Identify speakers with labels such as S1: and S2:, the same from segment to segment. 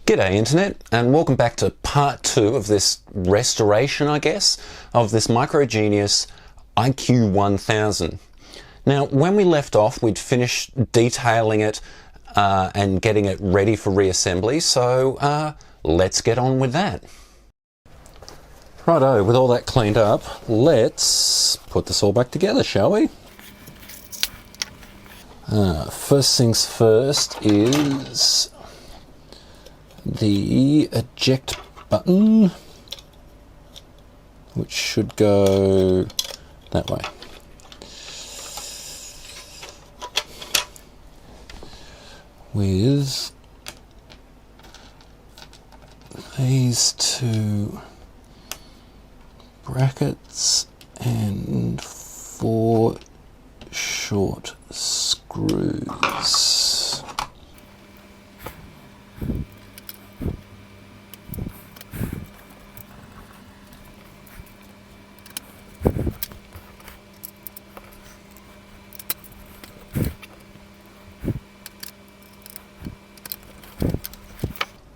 S1: G'day Internet, and welcome back to part 2 of this restoration, I guess, of this Micro Genius IQ-1000. Now, when we left off, we'd finished detailing it and getting it ready for reassembly, so let's get on with that. Righto, with all that cleaned up, let's put this all back together, shall we? First things first is the eject button, which should go that way. With these two brackets and 4 short screws.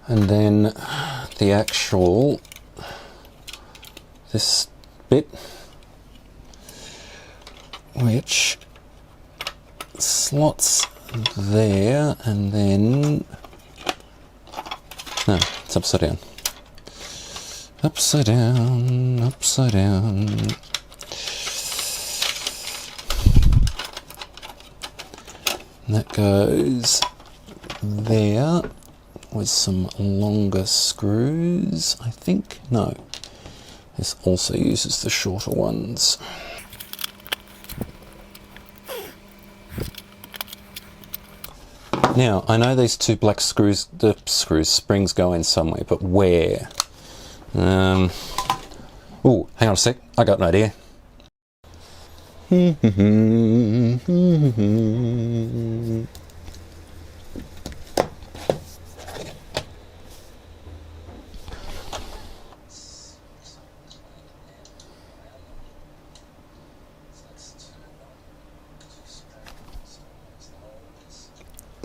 S1: And then the actual, this bit, which slots there, and then, no, it's upside down. Upside down, upside down. And that goes there with some longer screws, I think. No, this also uses the shorter ones. Now, I know these two black screws, springs go in somewhere, but where? Oh, hang on a sec, I got an idea.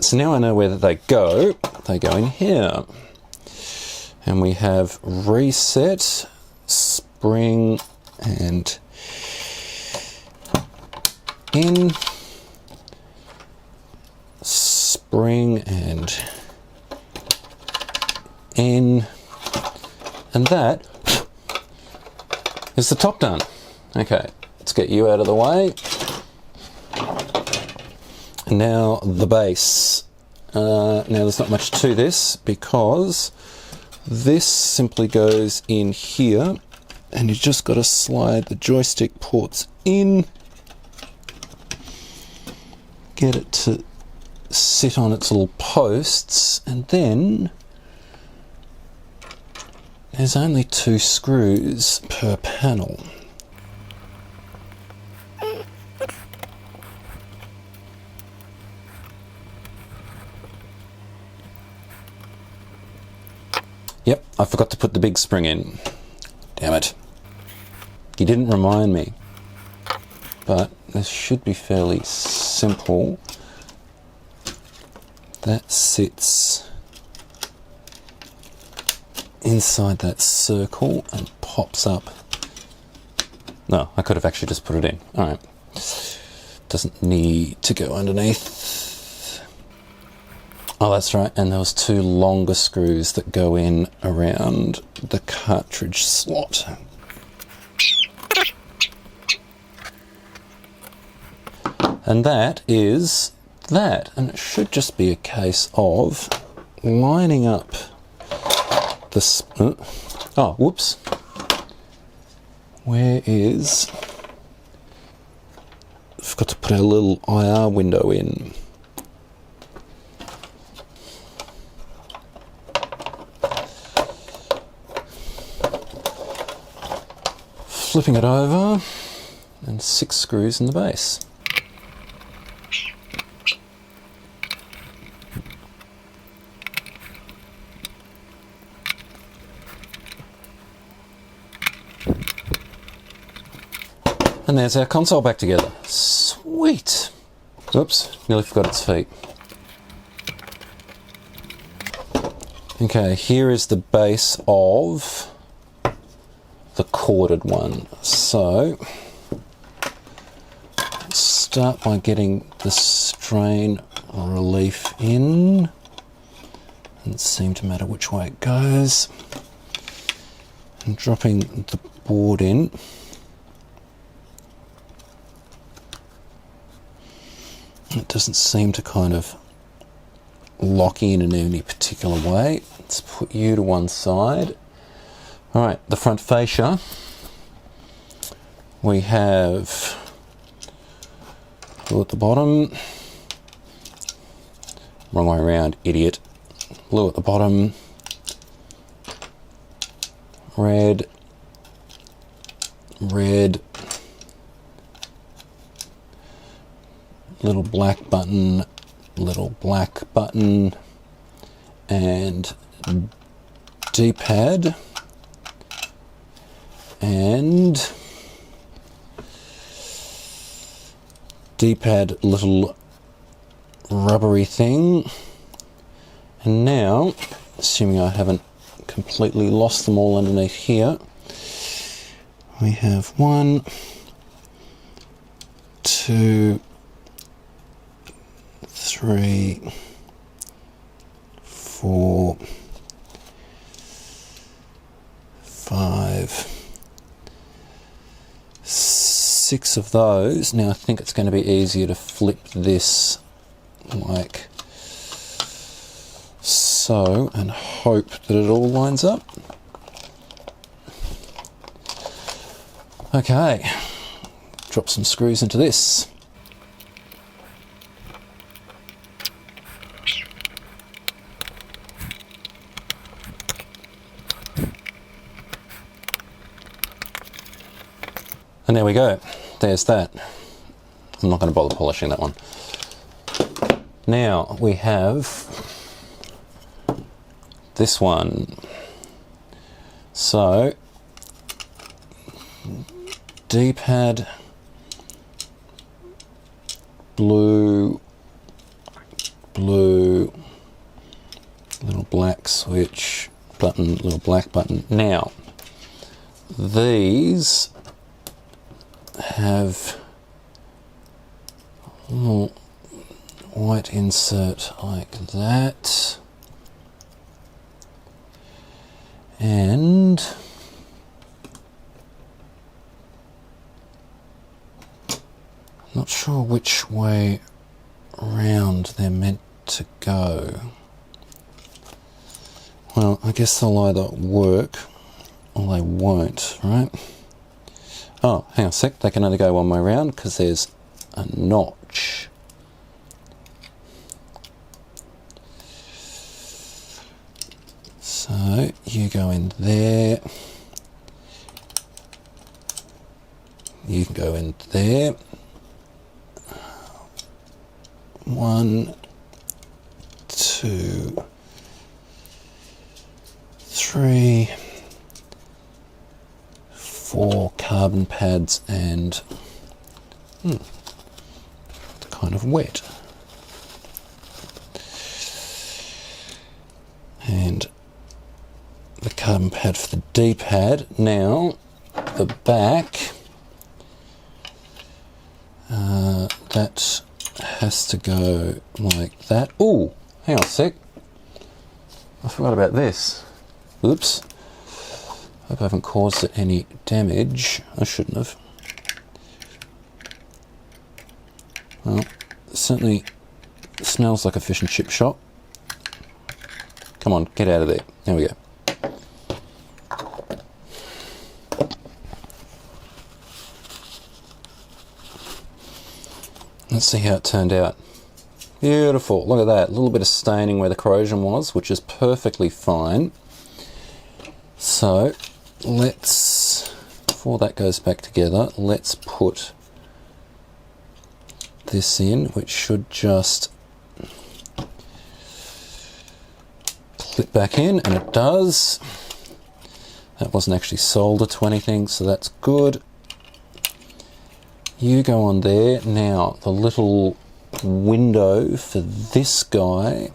S1: So now I know where they go. They go in here. And we have reset, spring, and in, spring, and in, and that is the top done. Okay, let's get you out of the way. And now the base. Now there's not much to this because this simply goes in here, and you've just got to slide the joystick ports in, get it to sit on its little posts, and then there's only 2 screws per panel. Yep, I forgot to put the big spring in. Damn it. You didn't remind me. But this should be fairly simple. That sits inside that circle and pops up. No, I could have actually just put it in. Alright. Doesn't need to go underneath. Oh, that's right, and there was 2 longer screws that go in around the cartridge slot. And that is that, and it should just be a case of lining up the oh, whoops. Where is... I've got to put our little IR window in. Flipping it over, and 6 screws in the base. And there's our console back together. Sweet! Oops, nearly forgot its feet. Okay, here is the base of the corded one. So start by getting the strain relief in. Doesn't seem to matter which way it goes. And dropping the board in. It doesn't seem to kind of lock in any particular way. Let's put you to one side. All right, the front fascia. We have blue at the bottom. Wrong way around, idiot. Blue at the bottom. Red. Red. Little black button. Little black button. And D-pad. And D-pad little rubbery thing. And now, assuming I haven't completely lost them all underneath here, we have 1, 2, 3, 4, 5, 6 of those. Now I think it's going to be easier to flip this like so and hope that it all lines up. Okay, drop some screws into this. And there we go, there's that. I'm not going to bother polishing that one. Now we have this one. So, D-pad, blue, blue, little black switch, button, little black button. Now, these have a little white insert like that, and I'm not sure which way round they're meant to go. Well, I guess they'll either work or they won't, right? Oh, hang on a sec, they can only go one way round because there's a notch. So you go in there, you can go in there. 1, 2, 3, 4 carbon pads and kind of wet. And the carbon pad for the D-pad. Now the back, that has to go like that. Oh, hang on a sec. I forgot about this. Oops. Hope I haven't caused it any damage. I shouldn't have. Well, it certainly smells like a fish and chip shop. Come on, get out of there. There we go. Let's see how it turned out. Beautiful, look at that. A little bit of staining where the corrosion was, which is perfectly fine. So, let's, before that goes back together, let's put this in, which should just clip back in, and it does. That wasn't actually soldered to anything, so that's good. You go on there. Now, the little window for this guy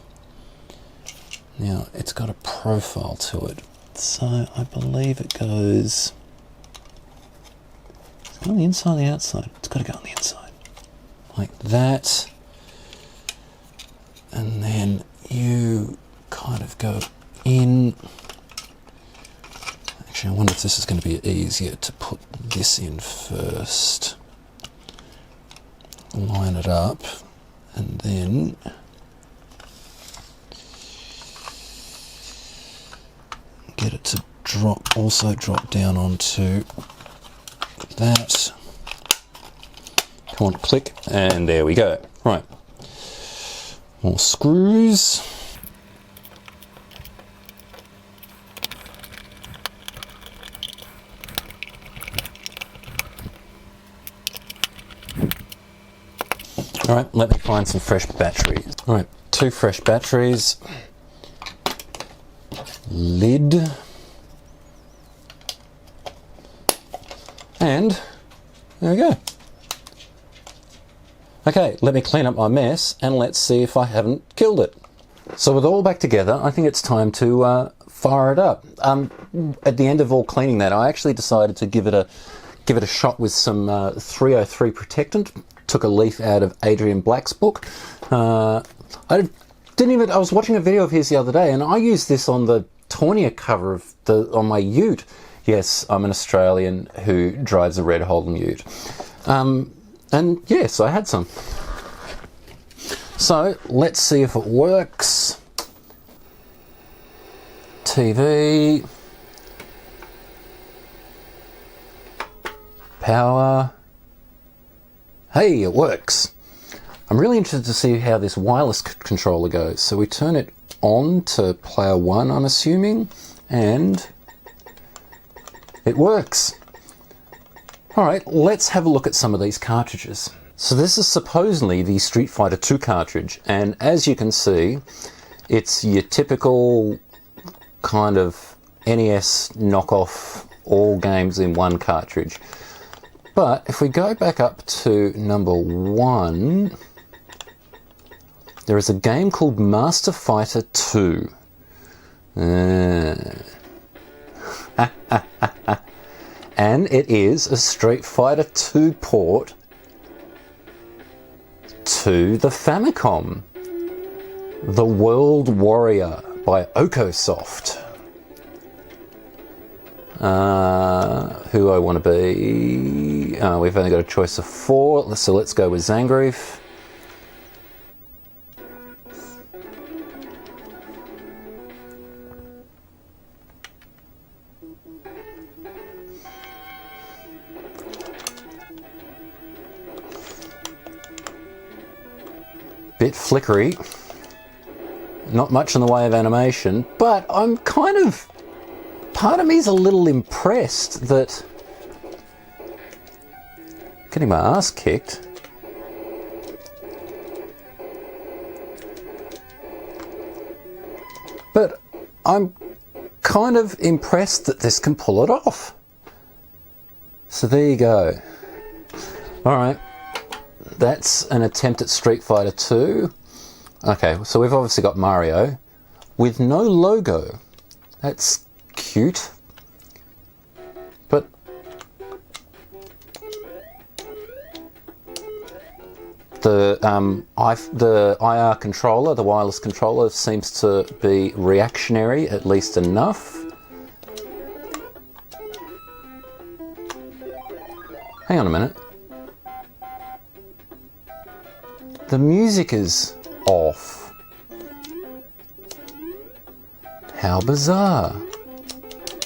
S1: Now, it's got a profile to it, so I believe it goes on the inside or the outside. It's got to go on the inside. Like that. And then you kind of go in. Actually, I wonder if this is going to be easier to put this in first. Line it up, and then get it to also drop down onto that. Come on, click, and there we go. Right, more screws. All right, let me find some fresh batteries. All right, 2 fresh batteries. Lid. And there we go. Okay, let me clean up my mess and let's see if I haven't killed it. So with all back together, I think it's time to fire it up. At the end of all cleaning that, I actually decided to give it a shot with some 303 protectant. Took a leaf out of Adrian Black's book. I was watching a video of his the other day, and I used this on the Tornia cover of on my Ute. Yes, I'm an Australian who drives a Red Holden Ute. And yes, I had some. So let's see if it works. TV. Power. Hey, it works. I'm really interested to see how this wireless controller goes. So we turn it on to player 1, I'm assuming, and it works. All right, let's have a look at some of these cartridges. So this is supposedly the Street Fighter 2 cartridge, and as you can see, it's your typical kind of NES knockoff, all games in one cartridge. But if we go back up to number 1, there is a game called Master Fighter 2. And it is a Street Fighter 2 port to the Famicom. The World Warrior by Okosoft. Who I want to be. We've only got a choice of 4, so let's go with Zangief. Bit flickery. Not much in the way of animation, but I'm kind of... Part of me is a little impressed that getting my ass kicked. But I'm kind of impressed that this can pull it off. So there you go. All right, that's an attempt at Street Fighter 2. Okay, so we've obviously got Mario with no logo. That's cute, but the IR controller, the wireless controller, seems to be reactionary, at least enough. Hang on a minute. The music is off. How bizarre.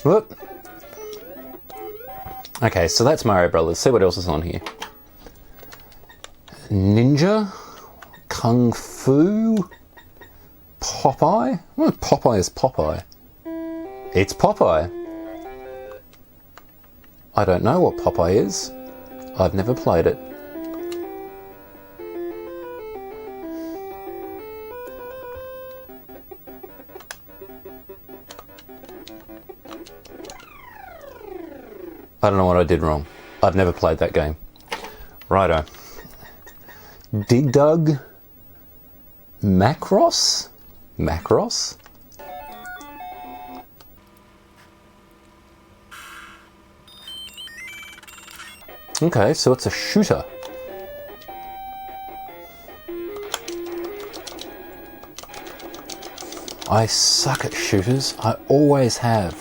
S1: Whoop. Okay, so that's Mario Brothers. See what else is on here. Ninja, Kung Fu, Popeye. Well, Popeye is Popeye. It's Popeye. I don't know what Popeye is. I've never played it. I don't know what I did wrong. I've never played that game. Righto. Dig Dug Macross? Macross? Okay, so it's a shooter. I suck at shooters. I always have.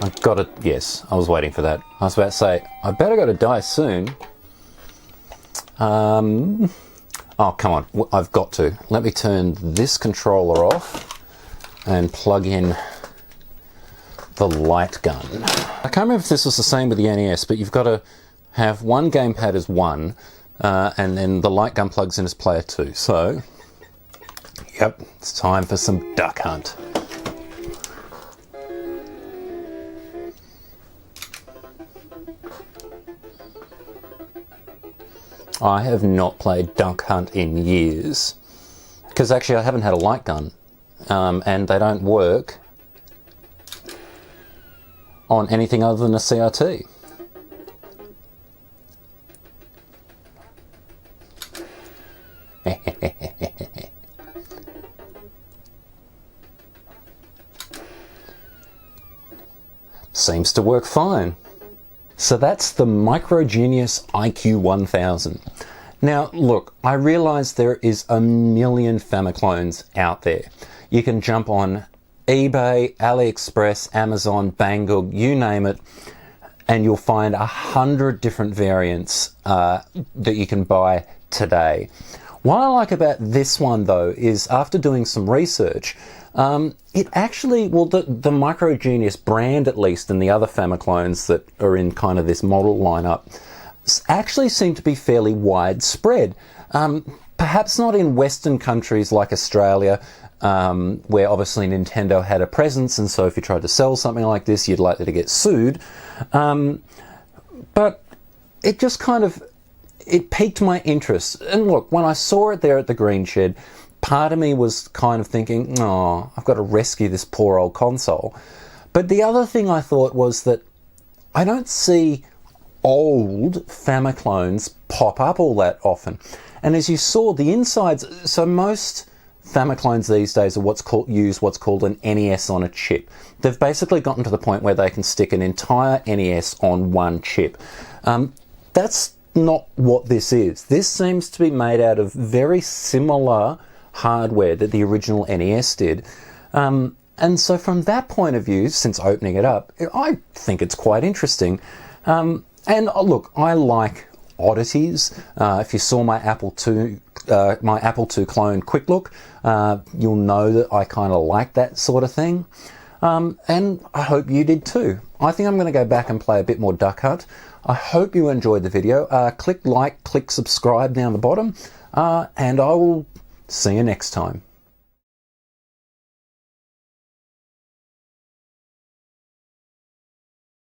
S1: I've got to, yes, I was waiting for that. I was about to say, I better go to die soon. Oh, come on, I've got to. Let me turn this controller off and plug in the light gun. I can't remember if this was the same with the NES, but you've got to have one gamepad as one, and then the light gun plugs in as player 2. So, yep, it's time for some Duck Hunt. I have not played Duck Hunt in years, because actually I haven't had a light gun, and they don't work on anything other than a CRT. Seems to work fine. So that's the Micro Genius IQ-1000. Now look, I realize there is a million Famiclones out there. You can jump on eBay, AliExpress, Amazon, Banggood, you name it, and you'll find 100 different variants that you can buy today. What I like about this one though is, after doing some research, it actually, well, the Micro Genius brand, at least, and the other Famiclones that are in kind of this model lineup, actually seem to be fairly widespread. Perhaps not in Western countries like Australia, where obviously Nintendo had a presence, and so if you tried to sell something like this, you'd likely to get sued. But it just kind of, it piqued my interest. And look, when I saw it there at the Green Shed, part of me was kind of thinking, oh, I've got to rescue this poor old console. But the other thing I thought was that I don't see old Famiclones pop up all that often. And as you saw, the insides, so most Famiclones these days are what's called an NES on a chip. They've basically gotten to the point where they can stick an entire NES on one chip. That's not what this is. This seems to be made out of very similar hardware that the original NES did. And so from that point of view, since opening it up, I think it's quite interesting. And look, I like oddities. If you saw my Apple II clone quick look, you'll know that I kind of like that sort of thing. And I hope you did too. I think I'm going to go back and play a bit more Duck Hunt. I hope you enjoyed the video. Click like, click subscribe down the bottom, and I will see you next time.